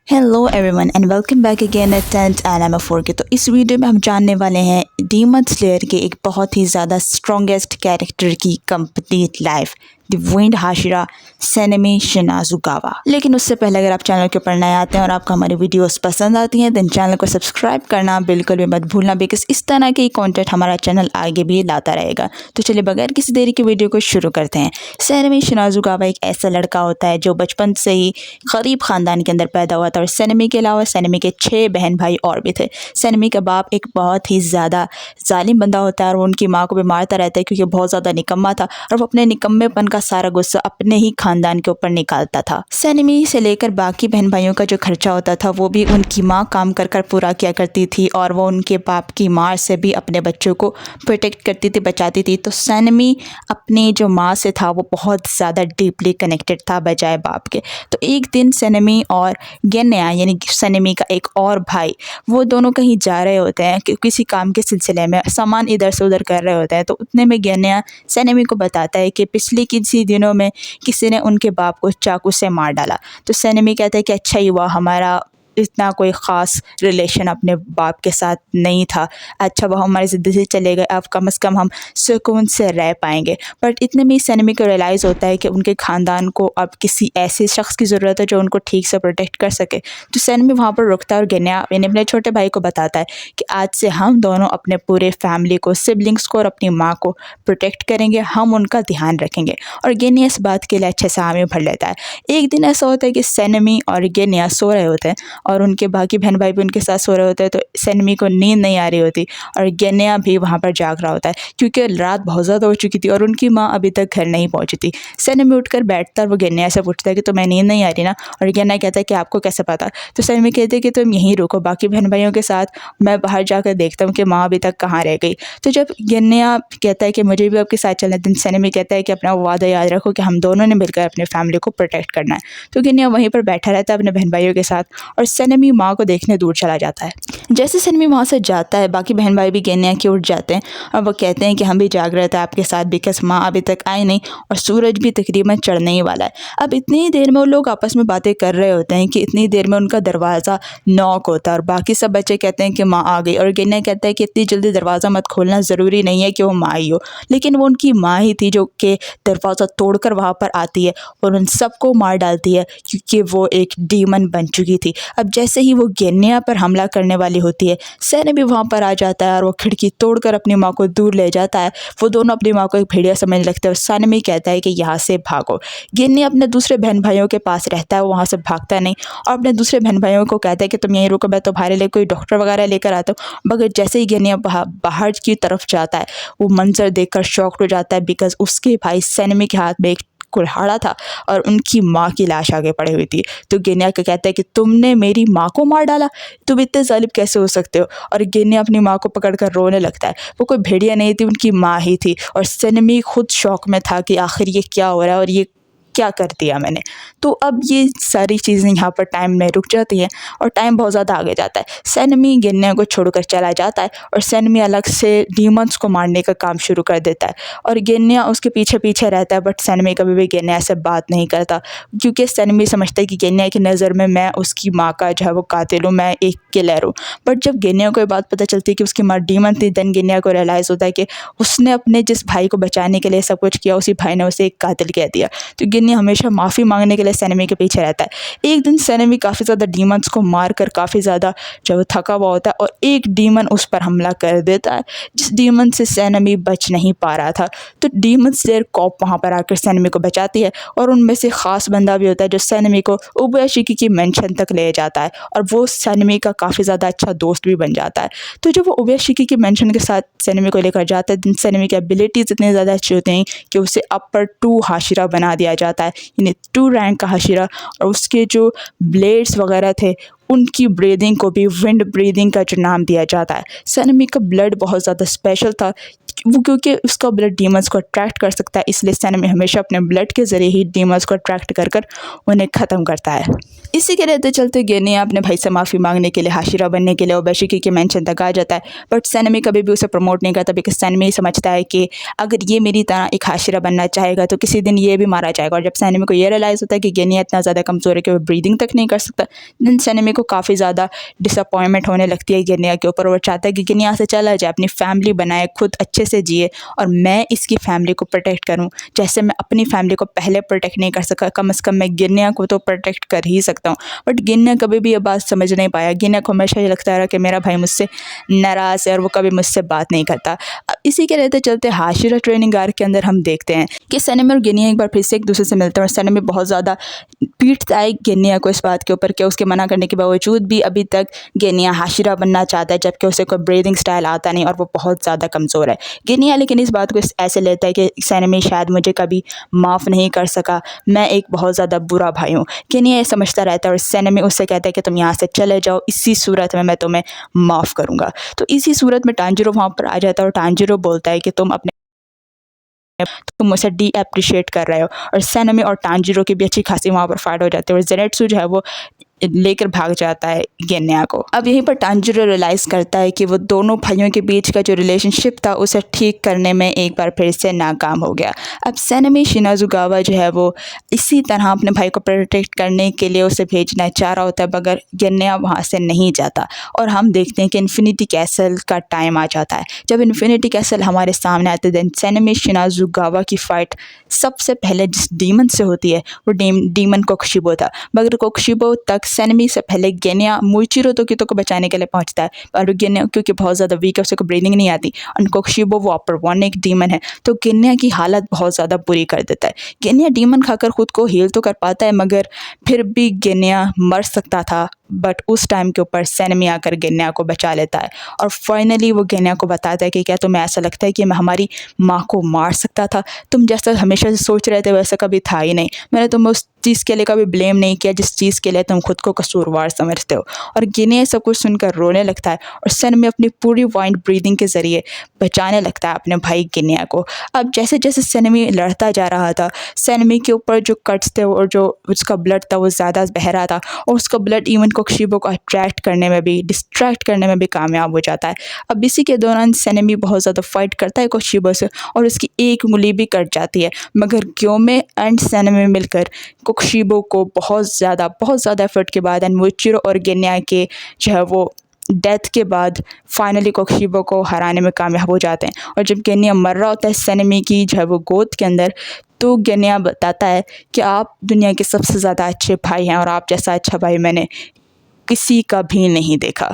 Hello everyone and welcome back again at 10th and M 4 के। तो इस video में हम जानने वाले हैं डीमन स्लेयर के एक बहुत ही ज़्यादा स्ट्रॉन्गेस्ट कैरेक्टर की complete life, the wind Hashira Sanemi Shinazugawa. लेकिन उससे पहले अगर आप चैनल के ऊपर नए आते हैं और आपको हमारी वीडियोस पसंद आती हैं देन चैनल को सब्सक्राइब करना बिल्कुल भी मत भूलना, बिकॉज इस तरह के कंटेंट हमारा चैनल आगे भी लाता रहेगा। तो चलिए बगैर किसी देरी के वीडियो को शुरू करते हैं। सेनेमी शिनाजुकावा एक ऐसा लड़का होता है जो बचपन से ही गरीब ख़ानदान के अंदर पैदा हुआ था और सेनेमी के अलावा सेनेमी के 6 बहन भाई और भी थे। सेनेमी का बाप एक बहुत ही ज़्यादा जालिम बंदा होता है और वो उनकी माँ को भी मारता रहता है क्योंकि बहुत ज़्यादा निकम्मा था और वो अपने निकम्मेपन का सारा गुस्सा अपने ही खानदान के ऊपर निकालता था। सेनेमी से लेकर बाकी बहन भाइयों का जो खर्चा होता था वो भी उनकी माँ काम कर कर पूरा किया करती थी और वो उनके बाप की मार से भी अपने बच्चों को प्रोटेक्ट करती थी, बचाती थी। तो सेनेमी अपनी जो माँ से था वो बहुत ज़्यादा डीपली कनेक्टेड था बजाय बाप के। तो एक दिन सेनेमी और गेन्या यानी सेनेमी का एक और भाई, वो दोनों कहीं जा रहे होते हैं कि किसी काम के सिलसिले में सामान इधर से उधर कर रहे होते हैं। तो उतने में गेन्या सेनेमी को बताता है कि पिछले किसी दिनों में किसी ने उनके बाप को चाकू से मार डाला। तो सेनेमी कहता है कि अच्छा ही हुआ, हमारा इतना कोई ख़ास रिलेशन अपने बाप के साथ नहीं था, अच्छा वो हमारी ज़िंदगी से चले गए, अब कम से कम हम सुकून से रह पाएंगे। बट इतने में सेनेमी को रियलाइज़ होता है कि उनके ख़ानदान को अब किसी ऐसे शख्स की ज़रूरत है जो उनको ठीक से प्रोटेक्ट कर सके। तो सेनेमी वहाँ पर रुकता है और गेन्या अपने छोटे भाई को बताता है कि आज से हम दोनों अपने पूरे फैमिली को, सिबलिंग्स को और अपनी माँ को प्रोटेक्ट करेंगे, हम उनका ध्यान रखेंगे। और गेन्या इस बात के लिए अच्छे से हामी भर लेता है। एक दिन ऐसा होता है कि सेनेमी और गेन्या सो रहे होते हैं और उनके बाकी बहन भाई भी उनके साथ सो रहे होते हैं। तो सेनेमी को नींद नहीं आ रही होती और गेन्या भी वहाँ पर जाग रहा होता है क्योंकि रात बहुत ज़्यादा हो चुकी थी और उनकी माँ अभी तक घर नहीं पहुँची थी। सेनेमी उठकर बैठता है और वो गेन्या से पूछता है कि तुम्हें नींद नहीं आ रही ना? और गेन्या कहता है कि आपको कैसे पता? तो सेनेमी कहते हैं कि तुम यहीं रुको बाकी बहन भाइयों के साथ, मैं बाहर जाकर देखता हूँ कि माँ अभी तक कहाँ रह गई। तो जब गेन्या कहता है कि मुझे भी आपके साथ चलना है, दिन सेनेमी कहता है कि अपना वादा याद रखो कि हम दोनों ने मिलकर अपने फैमिली को प्रोटेक्ट करना है। तो गेन्या वहीं पर बैठा रहता है अपने बहन भाइयों के साथ और सेनेमी माँ को देखने दूर चला जाता है। जैसे सेनेमी वहाँ से जाता है बाकी बहन भाई भी गेन्या की उठ जाते हैं और वो कहते हैं कि हम भी जाग रहे थे आपके साथ, बिकॉज माँ अभी तक आई नहीं और सूरज भी तकरीबन चढ़ने ही वाला है। अब इतनी देर में वो लोग आपस में बातें कर रहे होते हैं कि इतनी देर में उनका दरवाज़ा नॉक होता है और बाकी सब बच्चे कहते हैं कि माँ आ गई और गेन्या कहता है कि इतनी जल्दी दरवाज़ा मत खोलना, ज़रूरी नहीं है कि वो माँ ही हो। लेकिन वो उनकी माँ ही थी जो कि दरवाज़ा तोड़कर वहाँ पर आती है और उन सबको मार डालती है क्योंकि वो एक डीमन बन चुकी थी। अब जैसे ही वो गेन्या पर हमला करने वाली होती है, सेनेमी वहाँ पर आ जाता है और वो खिड़की तोड़कर अपनी माँ को दूर ले जाता है। वो दोनों अपनी माँ को एक भेड़िया समझने लगते हैं और सेनेमी कहता है कि यहाँ से भागो। गेन्या अपने दूसरे बहन भाइयों के पास रहता है, वो वहाँ से भागता नहीं और अपने दूसरे बहन भाइयों को कहता है कि तुम यहीं रुको, मैं तुम्हारे लिए कोई डॉक्टर वगैरह लेकर आता हूँ। मगर जैसे ही गेन्या बाहर की तरफ जाता है वो मंजर देखकर शॉक्ड हो जाता है, बिकॉज उसके भाई सेनेमी के हाथ में एक कुल्हाड़ा था और उनकी माँ की लाश आगे पड़ी हुई थी। तो गेन्या को कहता है कि तुमने मेरी माँ को मार डाला, तुम इतने जालिम कैसे हो सकते हो? और गेन्या अपनी माँ को पकड़कर रोने लगता है। वो कोई भेड़िया नहीं थी, उनकी माँ ही थी और सेनेमी खुद शौक में था कि आखिर ये क्या हो रहा है और ये क्या कर दिया मैंने। तो अब ये सारी चीज़ें यहाँ पर टाइम में रुक जाती हैं और टाइम बहुत ज़्यादा आगे जाता है। सेनेमी गेन्या को छोड़कर चला जाता है और सेनेमी अलग से डीमंस को मारने का काम शुरू कर देता है और गेन्या उसके पीछे पीछे रहता है। बट सेनेमी कभी भी गेन्या से बात नहीं करता क्योंकि सेनेमी समझता है कि गेन्या की नज़र में मैं उसकी माँ का जो है वो कातिल हूँ, मैं एक किलर हूँ। बट जब गेन्या को ये बात पता चलती है कि उसकी माँ डीमन थी, देन गेन्या को रियलाइज़ होता है कि उसने अपने जिस भाई को बचाने के लिए सब कुछ किया, उसी भाई ने उसे एक कातिल कह दिया। तो गेन्या हमेशा माफ़ी मांगने के लिए सेनेमी के पीछे रहता है। एक दिन सेनेमी काफ़ी ज़्यादा डीमंस को मारकर काफ़ी ज़्यादा जो थका हुआ होता है और एक डीमन उस पर हमला कर देता है जिस डीमन से सेनेमी बच नहीं पा रहा था। तो डीमन स्लेयर कॉप वहाँ पर आकर सेनेमी को बचाती है और उनमें से ख़ास बंदा भी होता है जो सेनेमी को उबयाशिकी की मेंशन तक ले जाता है और वो सेनेमी का काफ़ी ज़्यादा अच्छा दोस्त भी बन जाता है। तो जब वो उबयाशिकी की मेंशन के साथ सेनेमी को लेकर जाता है, सेनेमी की एबिलिटीज़ इतनी ज़्यादा अच्छी होती हैं कि उसे अपर 2 हाशिरा बना दिया जाता है, यानी 2 रैंक का हाशिरा। और उसके जो ब्लेड्स वगैरह थे उनकी ब्रीदिंग को भी विंड ब्रीदिंग का जो नाम दिया जाता है। सैनमी का ब्लड बहुत ज़्यादा स्पेशल था, वो क्योंकि उसका ब्लड डीमंस को अट्रैक्ट कर सकता है, इसलिए सैनमी हमेशा अपने ब्लड के ज़रिए ही डीमंस को अट्रैक्ट कर कर उन्हें ख़त्म करता है। इसी के रहते चलते गेनिया अपने भाई से माफ़ी मांगने के लिए, हाशिरा बनने के लिए ओबेशिकी के मेंशन तक आ जाता है, बट सैनमी कभी भी उसे प्रमोट नहीं करता, बिकॉज सैनमी समझता है कि अगर ये मेरी तरह एक हाशिरा बनना चाहेगा तो किसी दिन ये भी मारा जाएगा। और जब सैनमी को ये रियलाइज़ होता है कि गेनिया इतना ज़्यादा कमज़ोर है कि वो ब्रीदिंग तक नहीं कर सकता, देन सैनमी को काफ़ी ज़्यादा डिसअपॉइंटमेंट होने लगती है गेनिया के ऊपर। वो चाहता है कि गेनिया से चला जाए, अपनी फैमिली बनाए, खुद अच्छे से जिए और मैं इसकी फैमिली को प्रोटेक्ट करूं। जैसे मैं अपनी फैमिली को पहले प्रोटेक्ट नहीं कर सका, कम से कम मैं गेनिया को तो प्रोटेक्ट कर ही सकता हूं। बट गेनिया कभी भी ये बात समझ नहीं पाया। गेनिया को हमेशा ये लगता रहा कि मेरा भाई मुझसे नाराज़ है और वो कभी मुझसे बात नहीं करता। अब इसी के रहते चलते हाशिरा ट्रेनिंग आर्क के अंदर हम देखते हैं कि सैनमी और गेनिया एक बार फिर से एक दूसरे से मिलते हैं और सैनमी बहुत ज़्यादा पीटता है गेनिया को इस बात के ऊपर कि उसके मना करने के बावजूद भी अभी तक गेनिया हाशिरा बनना चाहता है, जबकि उसे कोई ब्रीदिंग स्टाइल आता नहीं और वो बहुत ज़्यादा कमज़ोर है। गेनिया लेकिन इस बात को ऐसे लेता है कि सैनमी शायद मुझे कभी माफ़ नहीं कर सका, मैं एक बहुत ज़्यादा बुरा भाई हूँ। गेनिया ये समझता रहता है और सैनमी उससे कहता है कि तुम यहाँ से चले जाओ, इसी सूरत में मैं तुम्हें माफ़ करूँगा। तो इसी सूरत में टांजिरो वहाँ पर आ जाता है और टांजिरो बोलता है कि तुम मुझे डी एप्रिशिएट कर रहे हो। और सैनमी और टांजिरो की भी अच्छी खासी वहाँ पर फाइट हो जाती है और जेनेट्सु जो है वो लेकर भाग जाता है गेनिया को। अब यहीं पर टांजिरो रियलाइज़ करता है कि वो दोनों भाइयों के बीच का जो रिलेशनशिप था उसे ठीक करने में एक बार फिर से नाकाम हो गया। अब सैनमी शिनाजुगावा जो है वो इसी तरह अपने भाई को प्रोटेक्ट करने के लिए उसे भेजना चाह रहा होता है, मगर गेनिया वहाँ से नहीं जाता और हम देखते हैं कि इन्फिनिटी कैसल का टाइम आ जाता है। जब इन्फिनिटी कैसल हमारे सामने आते हैं, सैनमी शिनाजुगावा की फ़ाइट सबसे पहले जिस डीमन से होती है वो डीमन कोक्शिबो था, मगर कोक्शिबो तक सैनमी से पहले गेनिया मुइचिरो तोकितो को बचाने के लिए पहुंचता है, और गेनिया क्योंकि बहुत ज़्यादा वीक है, उसे को ब्रीदिंग नहीं आती और कोक्शिबो वो अपर वन एक डीमन है, तो गेनिया की हालत बहुत ज़्यादा बुरी कर देता है। गेनिया डीमन खाकर खुद को हील तो कर पाता है, मगर फिर भी गेनिया मर सकता था, बट उस टाइम के ऊपर सैनमी आकर गेनिया को बचा लेता है और फाइनली वो गेनिया को बताता है कि क्या तुम्हें ऐसा लगता है कि मैं हमारी माँ को मार सकता था? तुम जैसा हमेशा से सोच रहे थे वैसा कभी था ही नहीं। मैंने तुम्हें उस चीज़ के लिए कभी ब्लेम नहीं किया जिस चीज़ के लिए तुम खुद को कसूरवार समझते हो। और गेनिया सब कुछ सुनकर रोने लगता है और सैनमी अपनी पूरी वाइंड ब्रीदिंग के ज़रिए बचाने लगता है अपने भाई गेनिया को। अब जैसे जैसे सैनमी लड़ता जा रहा था, सैनमी के ऊपर जो कट्स थे और जो उसका ब्लड था वो ज़्यादा बह रहा था और उसका ब्लड इवन कोक्शिबो को अट्रैक्ट करने में भी, डिस्ट्रैक्ट करने में भी कामयाब हो जाता है। अब इसी के दौरान सैनमी बहुत ज़्यादा फाइट करता है कोक्शिबो से और उसकी एक उंगली भी कट जाती है, मगर ग्योमे एंड सैनमी मिलकर कोक्शिबो को बहुत ज़्यादा एफर्ट के बाद एंड मुइचिरो और गेनिया के जो है वो डेथ के बाद फाइनली कोक्शिबो को हराने में कामयाब हो जाते हैं। और जब गेनिया मर रहा होता है सैनमी की जो है वो गोद के अंदर, तो गेनिया बताता है कि आप दुनिया के सबसे ज़्यादा अच्छे भाई हैं और आप जैसा अच्छा भाई मैंने किसी का भी नहीं देखा।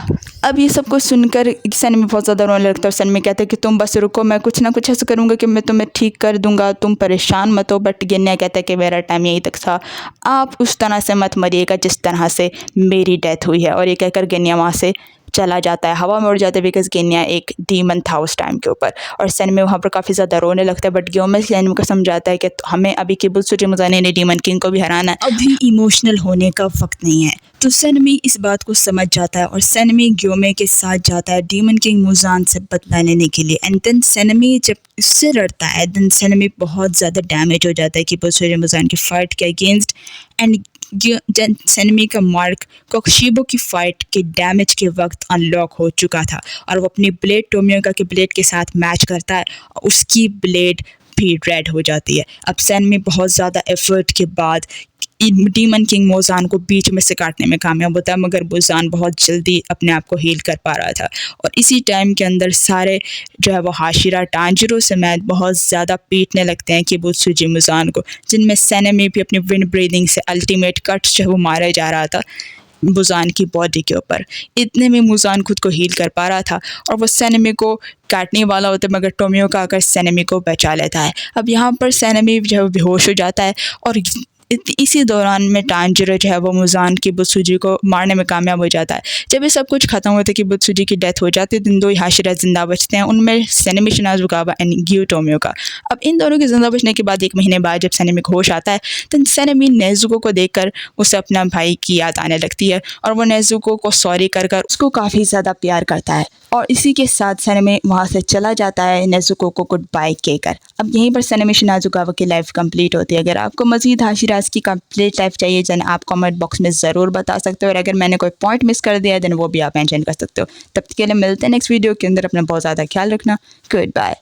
अब ये सब कुछ सुनकर सैनमी बहुत ज़्यादा रोने लगता है और सैनमी कहता है कि तुम बस रुको, मैं कुछ ना कुछ ऐसा करूँगा कि मैं तुम्हें ठीक कर दूँगा, तुम परेशान मत हो। बट गेनिया कहता है कि मेरा टाइम यहीं तक था, आप उस तरह से मत मरिएगा जिस तरह से मेरी डेथ हुई है। और ये कहकर गेनिया वहाँ से चला जाता है, हवा में उड़ जाता है, बिकॉज गेनिया एक डीमन था उस टाइम के ऊपर। और सैनमी वहाँ पर काफ़ी ज़्यादा रोने लगता है, बट ग्योमे सैनमी को समझाता है कि हमें अभी किबुत्सुजी मुज़ाने ने डीमन किंग को भी हराना है, अभी इमोशनल होने का वक्त नहीं है। तो सैनमी इस बात को समझ जाता है और सैनमी ग्योमे के साथ जाता है डीमन किंग मुज़ान से बदला लेने के लिए। एंड देन सैनमी जब उससे लड़ता है, देन सैनमी बहुत ज़्यादा डैमेज हो जाता है किबुत्सुजी मुज़ान की फ़ाइट के अगेंस्ट। एंड सैनमी का मार्क कोक्शिबो की फाइट के डैमेज के वक्त अनलॉक हो चुका था और वो अपनी ब्लेड टोमियोगा के ब्लेड के साथ मैच करता है और उसकी ब्लेड भी रेड हो जाती है। अब सैनमी बहुत ज़्यादा एफर्ट के बाद डीमन किंग मोजान को बीच में से काटने में कामयाब होता है, मगर मोजान बहुत जल्दी अपने आप को हील कर पा रहा था। और इसी टाइम के अंदर सारे जो है वो हाशिरा टांजिरो समेत बहुत ज़्यादा पीटने लगते हैं किबुत्सुजी मुज़ान को, जिनमें सैनमी भी अपनी विंड ब्रीदिंग से अल्टीमेट कट्स जो है वो मारे जा रहा था मुज़ान की बॉडी के ऊपर। इतने में मुज़ान खुद को हील कर पा रहा था और वो सैनमी को काटने वाला होता है, मगर टोमियोगा आकर सैनमी को बचा लेता है। अब यहाँ पर सैनमी जो है बेहोश हो जाता है और इसी दौरान में टांजिरो जो है वो मुजान की बुत्सुजी को मारने में कामयाब हो जाता है। जब ये सब कुछ खत्म होता है कि बुत्सुजी की डेथ हो जाती है, तो इन दो हाशिरा जिंदा बचते हैं, उनमें सनेमी शिनाजुकावा एंड ग्यू टोमियोका। अब इन दोनों के जिंदा बचने के बाद 1 महीने बाद जब सनेमी को होश आता है, तो सनेमी नेजुको को देखकर उसे अपना भाई की याद आने लगती है और वो नेजुको को सॉरी कर कर उसको काफ़ी ज़्यादा प्यार करता है। और इसी के साथ सनेमी वहाँ से चला जाता है नेजुको को गुड बाय कहकर। अब यहीं पर सनेमी शिनाजुकावा की लाइफ कंप्लीट होती है। अगर आपको मज़ीद हाशिराज़ की कंप्लीट लाइफ चाहिए देन आप कमेंट बॉक्स में ज़रूर बता सकते हो, और अगर मैंने कोई पॉइंट मिस कर दिया है देन वो भी आप मेंशन कर सकते हो। तब तक के लिए मिलते हैं नेक्स्ट वीडियो के अंदर। अपना बहुत ज़्यादा ख्याल रखना। Good bye.